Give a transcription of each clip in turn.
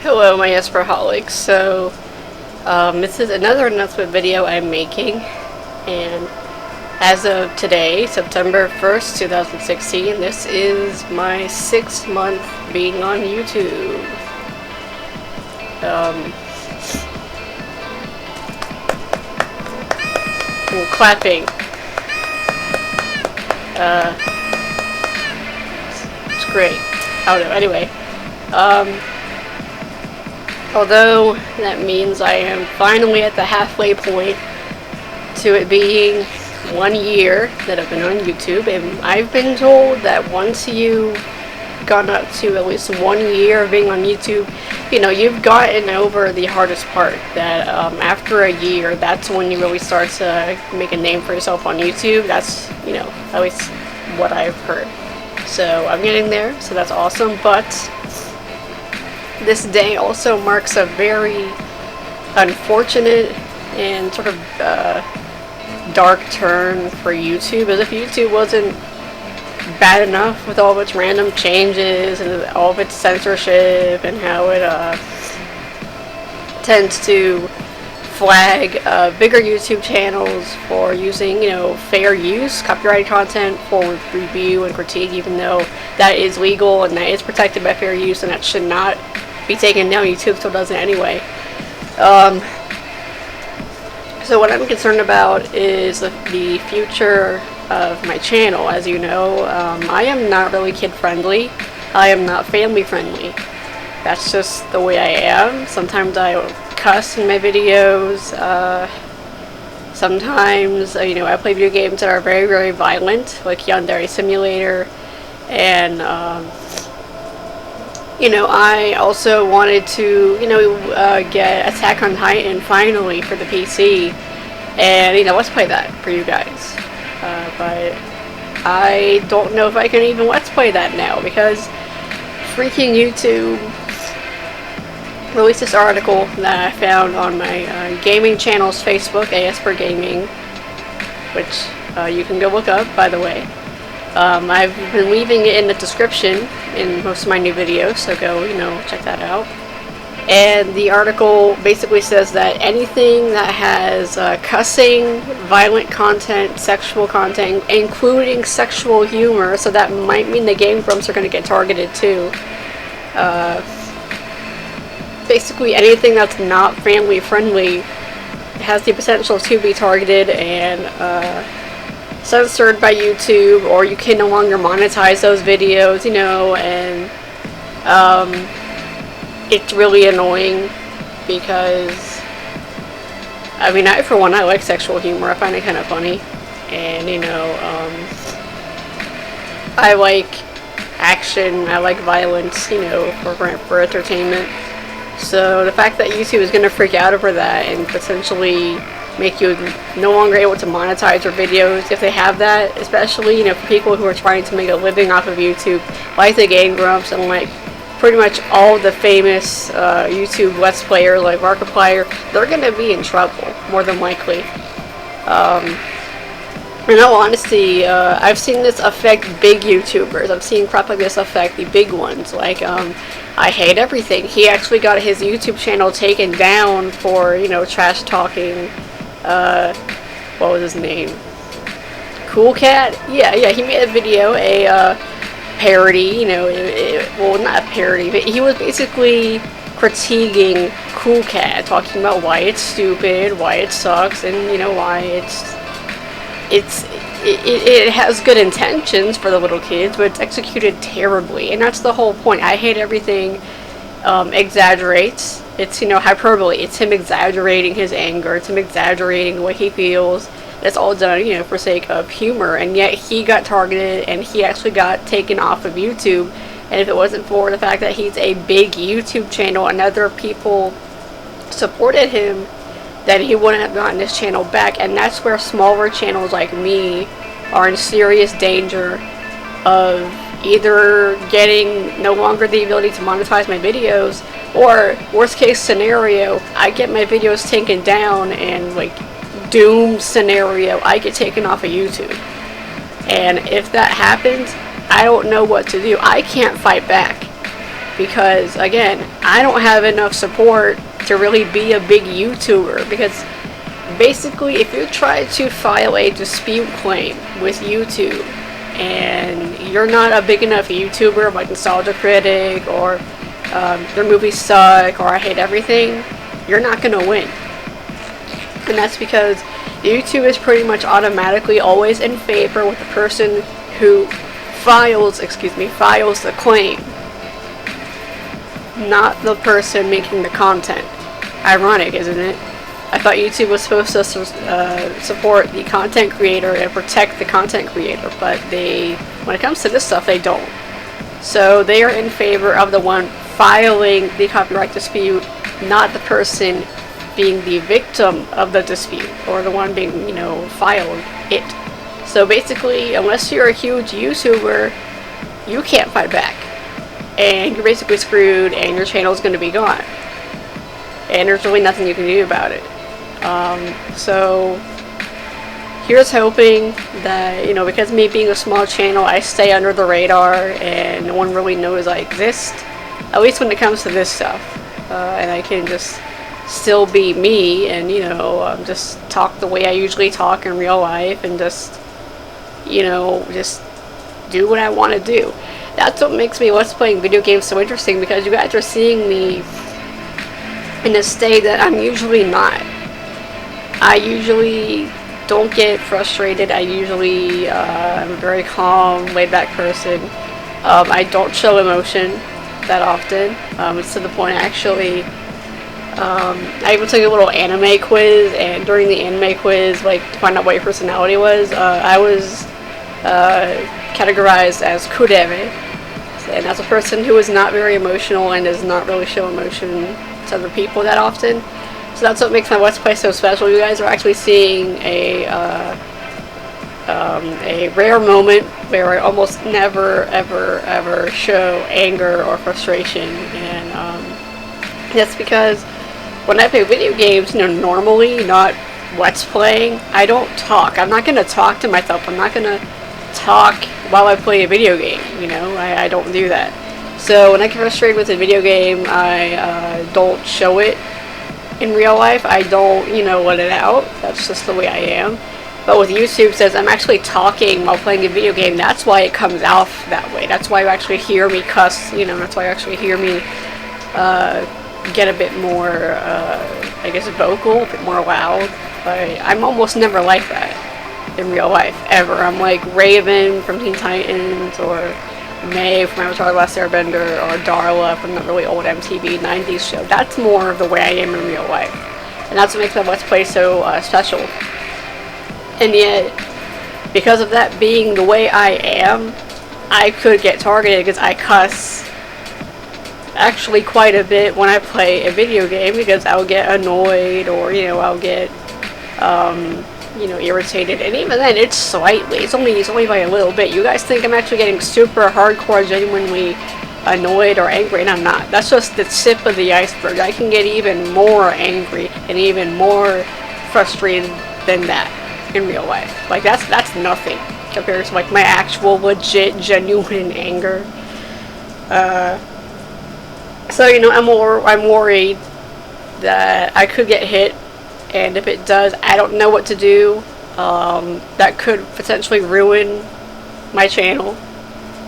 Hello, my AEspurr. So, this is another announcement video I'm making, and as of today, September 1st, 2016, this is my 6th month being on YouTube. I'm clapping. It's great. I don't know, anyway. Although that means I am finally at the halfway point to it being 1 year that I've been on YouTube, and I've been told that once you've gone up to at least 1 year of being on YouTube, you've gotten over the hardest part. That after a year, that's when you really start to make a name for yourself on YouTube. That's, at least what I've heard. So I'm getting there, so that's awesome, but this day also marks a very unfortunate and sort of dark turn for YouTube, as if YouTube wasn't bad enough with all of its random changes and all of its censorship and how it tends to flag bigger YouTube channels for using, fair use, copyrighted content for review and critique, even though that is legal and that is protected by fair use and that should not be taken down. YouTube still does it anyway. So what I'm concerned about is the future of my channel. As you know, I am not really kid friendly. I am not family friendly. That's just the way I am. Sometimes I cuss in my videos. Sometimes, I play video games that are very, very violent, like Yandere Simulator, and I also wanted to, get Attack on Titan finally for the PC, and, let's play that for you guys. But I don't know if I can even let's play that now, because freaking YouTube released this article that I found on my gaming channel's Facebook, AEspurr Gaming, which you can go look up, by the way. I've been leaving it in the description in most of my new videos, so go, check that out. And the article basically says that anything that has cussing, violent content, sexual content, including sexual humor, so that might mean the Game Grumps are going to get targeted too. Basically anything that's not family friendly has the potential to be targeted and censored by YouTube, or you can no longer monetize those videos, and it's really annoying because, I for one, I like sexual humor. I find it kind of funny, and I like action, I like violence, for entertainment. So the fact that YouTube is going to freak out over that and potentially make you no longer able to monetize your videos if they have that, especially for people who are trying to make a living off of YouTube, like the Game Grumps and like pretty much all the famous YouTube Let's Players like Markiplier, they're going to be in trouble more than likely. In all honesty, I've seen this affect big YouTubers. I've seen crap like this affect the big ones, like I Hate Everything. He actually got his YouTube channel taken down for, trash talking, what was his name? Cool Cat? Yeah, he made a video, a parody, well, not a parody, but he was basically critiquing Cool Cat, talking about why it's stupid, why it sucks, and, why it has good intentions for the little kids, but it's executed terribly, and that's the whole point. I Hate Everything exaggerates. It's, hyperbole. It's him exaggerating his anger. It's him exaggerating the way he feels. It's all done, for sake of humor, and yet he got targeted, and he actually got taken off of YouTube, and if it wasn't for the fact that he's a big YouTube channel and other people supported him, then he wouldn't have gotten his channel back. And that's where smaller channels like me are in serious danger of either getting no longer the ability to monetize my videos, or worst case scenario, I get my videos taken down, and like doom scenario, I get taken off of YouTube. And if that happens, I don't know what to do. I can't fight back. because again, I don't have enough support to really be a big YouTuber, because basically if you try to file a dispute claim with YouTube and you're not a big enough YouTuber like Nostalgia Critic, or their movies suck, or I hate everything, you're not gonna win. And that's because YouTube is pretty much automatically always in favor with the person who files the claim, not the person making the content. Ironic, isn't it? I thought YouTube was supposed to support the content creator and protect the content creator, but when it comes to this stuff, they don't. So they are in favor of the one filing the copyright dispute, not the person being the victim of the dispute, or the one being, filed it. So basically, unless you're a huge YouTuber, you can't fight back. And you're basically screwed, and your channel is going to be gone. And there's really nothing you can do about it. So here's hoping that, because me being a small channel, I stay under the radar and no one really knows I exist, at least when it comes to this stuff. And I can just still be me and, just talk the way I usually talk in real life, and just do what I want to do. That's what makes me Let's Playing video games so interesting, because you guys are seeing me in a state that I'm usually not. I usually don't get frustrated. I usually am a very calm, laid-back person. I don't show emotion that often. It's to the point, actually, I even took a little anime quiz, and during the anime quiz, to find out what your personality was, I was categorized as kureme, and that's a person who is not very emotional and does not really show emotion to other people that often. So that's what makes my Let's Play so special. You guys are actually seeing a rare moment where I almost never, ever show anger or frustration, and that's because when I play video games, normally, not Let's Playing, I don't talk. I'm not going to talk to myself. I'm not going to talk while I play a video game, I don't do that. So when I get frustrated with a video game, I don't show it in real life. I don't, let it out. That's just the way I am. But with YouTube, says I'm actually talking while playing a video game, that's why it comes out that way. That's why you actually hear me cuss, that's why you actually hear me get a bit more, vocal, a bit more loud. But I'm almost never like that in real life, ever. I'm like Raven from Teen Titans, or May from Avatar: The Last Airbender, or Darla from the really old MTV 90s show. That's more of the way I am in real life. And that's what makes my Let's Play so special. And yet, because of that being the way I am, I could get targeted because I cuss actually quite a bit when I play a video game, because I'll get annoyed, or, I'll get, irritated, and even then, it's slightly. It's only by a little bit. You guys think I'm actually getting super hardcore, genuinely annoyed or angry, and I'm not. That's just the tip of the iceberg. I can get even more angry and even more frustrated than that in real life. That's nothing compared to my actual, legit, genuine anger. So I'm worried that I could get hit. And if it does, I don't know what to do. That could potentially ruin my channel.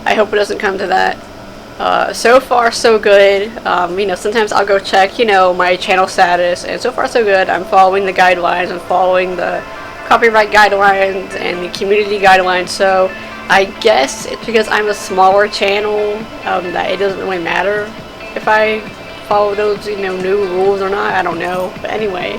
I hope it doesn't come to that. So far, so good. Sometimes I'll go check, my channel status. And so far, so good. I'm following the guidelines. I'm following the copyright guidelines and the community guidelines. So I guess it's because I'm a smaller channel that it doesn't really matter if I follow those, new rules or not. I don't know. But anyway,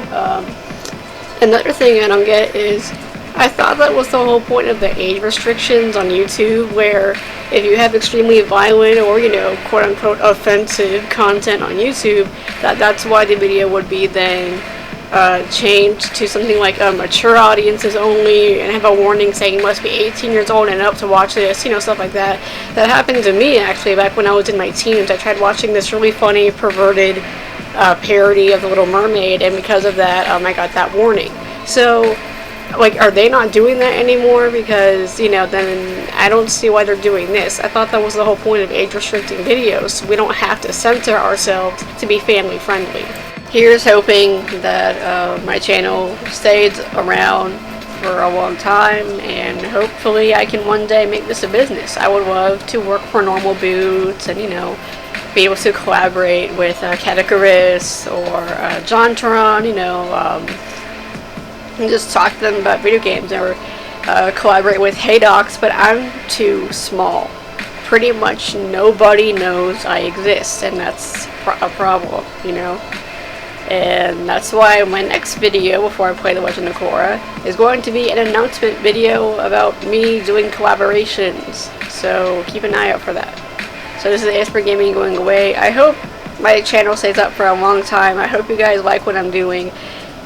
another thing I don't get is, I thought that was the whole point of the age restrictions on YouTube, where if you have extremely violent or, quote-unquote offensive content on YouTube, that's why the video would be then changed to something like mature audiences only, and have a warning saying you must be 18 years old and up to watch this, stuff like that. That happened to me, actually, back when I was in my teens. I tried watching this really funny, perverted parody of The Little Mermaid, and because of that, I got that warning. So like, are they not doing that anymore? Because, you know, then I don't see why they're doing this. I thought that was the whole point of age restricting videos, so we don't have to censor ourselves to be family friendly. Here's hoping that my channel stays around for a long time, and hopefully I can one day make this a business. I would love to work for Normal Boots and, you know, be able to collaborate with Categoris or Jontron, you know, and just talk to them about video games, or collaborate with Haydox, but I'm too small. Pretty much nobody knows I exist, and that's a problem, you know. And that's why my next video, before I play The Legend of Korra, is going to be an announcement video about me doing collaborations. So keep an eye out for that. So this is AEspurr Gaming going away. I hope my channel stays up for a long time. I hope you guys like what I'm doing.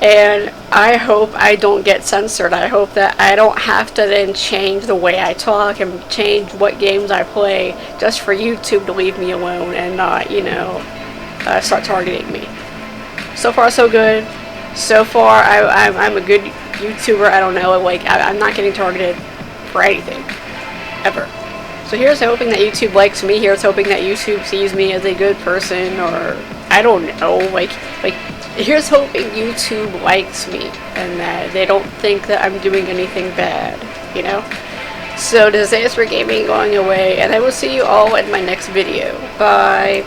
And I hope I don't get censored. I hope that I don't have to then change the way I talk and change what games I play just for YouTube to leave me alone and not, you know, start targeting me. So far, so good. So far, I'm a good YouTuber. I don't know, like, I'm not getting targeted for anything, ever. So here's hoping that YouTube likes me. Here's hoping that YouTube sees me as a good person, or I don't know, like here's hoping YouTube likes me and that they don't think that I'm doing anything bad, you know? So this is AEspurr Gaming going away, and I will see you all in my next video. Bye.